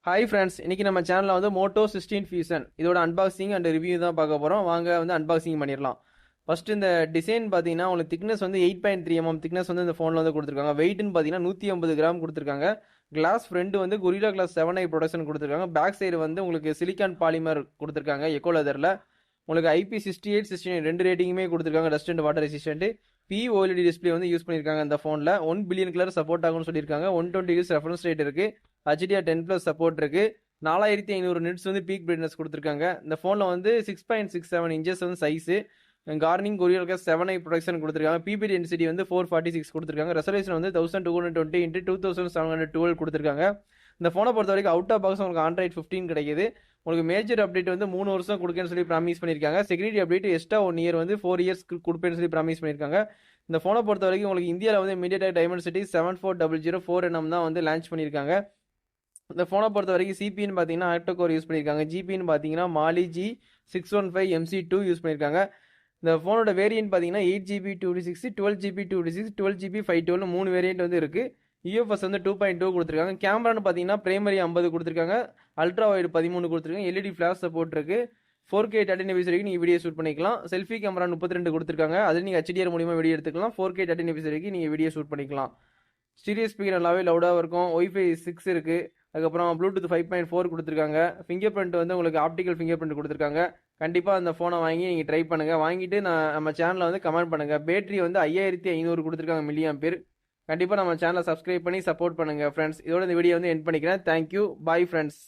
Hi friends, இன்னைக்கு நம்ம சேனலில் வந்து மோட்டோ 16 ஃபியூசன் இதோட அன்பாக்சிங் அண்ட் ரிவ்யூ தான் பார்க்க போகிறோம். வாங்க வந்து அன்பாக்சிங் பண்ணிடலாம். ஃபர்ஸ்ட் இந்த டிசைன் பார்த்தீங்கன்னா உங்களுக்கு திக்னஸ் வந்து 8.3 mm திக்னஸ் வந்து இந்த ஃபோனில் வந்து கொடுத்துருக்காங்க. வெயிட்னு பார்த்தீங்கன்னா 150 கிராம் கொடுத்துருக்காங்க. கிளாஸ் ஃப்ரண்ட் வந்து கொரில்லா கிளாஸ் 7i ப்ரொடக்ஷன் கொடுத்துருக்காங்க. பேக் சைடு வந்து உங்களுக்கு சிலிக்கான் பாலிமர் கொடுத்துருக்காங்க எக்கோ லெதரில். உங்களுக்கு IP68 69 ரெண்டு ரேட்டிங்குமே கொடுத்துருக்காங்க. Dust and water resistant. POLED display வந்து யூஸ் பண்ணியிருக்காங்க இந்த ஃபோனில். 1 பில்லியன் கலர் சப்போர்ட் ஆகும்னு சொல்லியிருக்காங்க. 120 Hz ரெஃபரன்ஸ் ரேட் இருக்கு. HDR10+ சப்போர்ட் இருக்கு. 4500 நிட்ஸ் வந்து பீக் பிரைட்னஸ் கொடுத்துருக்காங்க. இந்த ஃபோனில் வந்து 6.67 இன்ச்சஸ் வந்து size. Corning Gorilla glass 7i protection கொடுத்துருக்காங்க. PPD டென்சிட்டி வந்து 446 கொடுத்துருக்காங்க. ரெசல்யூஷன் வந்து 1220 x 2712 கொடுத்துருக்காங்க. இந்த ஃபோனை பொறுத்த வரைக்கும் அவுட் ஆஃப் பாக்ஸ் உங்களுக்கு Android 15 கிடைக்குது. உங்களுக்கு மேஜர் அப்டேட் வந்து 3 வருஷம் கொடுக்கன்னு சொல்லி ப்ராமிஸ் பண்ணியிருக்காங்க. செக்யூரிட்டி அப்டேட் எக்ஸ்ட்ரா 1 இயர் வந்து 4 இயர்ஸ் கொடுப்பேன்னு சொல்லி ப்ராமிஸ் பண்ணியிருக்காங்க. இந்த ஃபோனை பொறுத்த வரைக்கும் உங்களுக்கு இந்தியாவில் வந்து MediaTek Dimensity 7400 4nm தான் வந்து லான்ச் பண்ணியிருக்காங்க. இந்த ஃபோனை பொறுத்த வரைக்கும் சிபின்னு பார்த்தீங்கன்னா ஆக்டோகோர் யூஸ் பண்ணியிருக்காங்க. ஜிபின்னு பார்த்தீங்கன்னா மாலி G615 MC2 யூஸ் பண்ணியிருக்காங்க. இந்த ஃபோனோட வேரியன்ட் பார்த்தீங்கன்னா 8GB 256, 12GB 256, 12GB 512 3 வேரியன்ட் வந்து இருக்குது. UFS வந்து 2.2 கொடுத்துருக்காங்க. கேமரான்னு பார்த்தீங்கன்னா பிரைமரி 50 கொடுத்துருக்காங்க. அல்ட்ரா வைடு 13 கொடுத்துருக்காங்க. LED ஃபிளாஷ் சப்போர்ட் இருக்குது. 4K 13fps வரைக்கும் நீங்கள் வீடியோ ஷூட் பண்ணிக்கலாம். செல்ஃபி கேமரா 32 கொடுத்துருக்காங்க. அதில் நீங்கள் HDR மூலியமாக வீடியோ எடுத்துக்கலாம். 4K 13fps வரைக்கும் நீங்கள் வீடியோ ஷூட் பண்ணிக்கலாம். ஸ்டீரியோ ஸ்பீக்கர் நல்லாவே லவுடாக இருக்கும். Wi-Fi 6 இருக்குது. அதுக்கப்புறம் ப்ளூடூத் 5.4 கொடுத்துருக்காங்க. ஃபிங்கர் பிரிண்ட் வந்து உங்களுக்கு ஆப்டிக்கல் ஃபிங்கர் பிரிண்ட் கொடுத்துருக்காங்க. கண்டிப்பாக அந்த ஃபோனை வாங்கி நீங்கள் ட்ரை பண்ணுங்கள். வாங்கிட்டு நம்ம சேனலில் வந்து கமெண்ட் பண்ணுங்கள். பேட்டரி வந்து 5500 கொடுத்துருக்காங்க மில்லியாம்பேர். கண்டிப்பாக நம்ம சேனலை சப்ஸ்கிரைப் பண்ணி சப்போர்ட் பண்ணுங்கள் ஃப்ரெண்ட்ஸ். இதோட இந்த வீடியோ வந்து எண்ட் பண்ணிக்கிறேன். Thank you, bye friends.